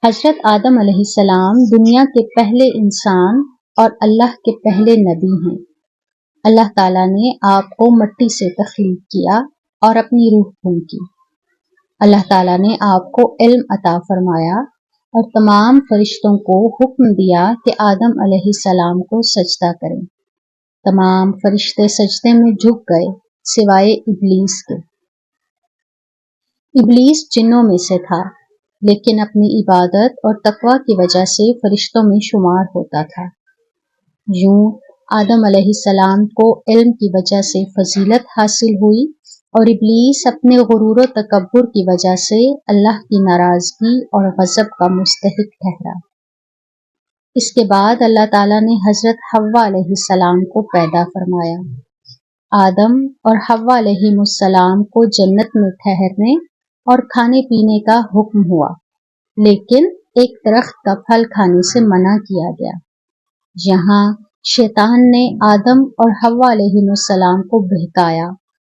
حضرت آدم علیہ السلام دنیا کے پہلے انسان اور اللہ کے پہلے نبی ہیں۔ اللہ تعالیٰ نے آپ کو مٹی سے تخلیق کیا اور اپنی روح پھونکی۔ اللہ تعالیٰ نے آپ کو علم عطا فرمایا اور تمام فرشتوں کو حکم دیا کہ آدم علیہ السلام کو سجدہ کریں۔ تمام فرشتے سجدے میں جھک گئے سوائے ابلیس کے۔ ابلیس جنوں میں سے تھا، لیکن اپنی عبادت اور تقوی کی وجہ سے فرشتوں میں شمار ہوتا تھا۔ یوں آدم علیہ السلام کو علم کی وجہ سے فضیلت حاصل ہوئی اور ابلیس اپنے غرور و تکبر کی وجہ سے اللہ کی ناراضگی اور غضب کا مستحق ٹھہرا۔ اس کے بعد اللہ تعالیٰ نے حضرت حوا علیہ السلام کو پیدا فرمایا۔ آدم اور حوا علیہ السلام کو جنت میں ٹھہرنے اور کھانے پینے کا حکم ہوا، لیکن ایک درخت کا پھل کھانے سے منع کیا گیا۔ یہاں شیطان نے آدم اور حوا علیہ السلام کو بہکایا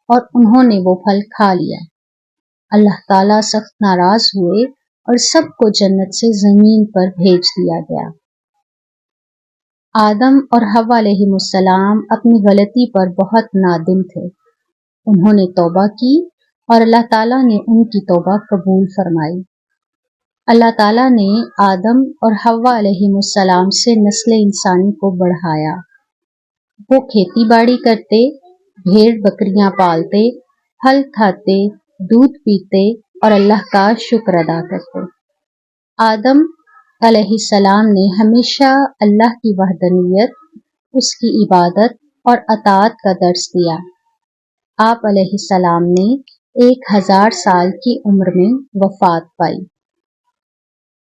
اور انہوں نے وہ پھل کھا لیا۔ اللہ تعالیٰ سخت ناراض ہوئے اور سب کو جنت سے زمین پر بھیج دیا گیا۔ آدم اور حوا علیہ السلام اپنی غلطی پر بہت نادم تھے۔ انہوں نے توبہ کی اور اللہ تعالیٰ نے ان کی توبہ قبول فرمائی۔ اللہ تعالیٰ نے آدم اور حوا علیہ السلام سے نسل انسانی کو بڑھایا۔ وہ کھیتی باڑی کرتے، بھیڑ بکریاں پالتے، پھل کھاتے، دودھ پیتے اور اللہ کا شکر ادا کرتے۔ آدم علیہ السلام نے ہمیشہ اللہ کی وحدانیت، اس کی عبادت اور اطاعت کا درس دیا۔ آپ علیہ السلام نے 1000 سال کی عمر میں وفات پائی۔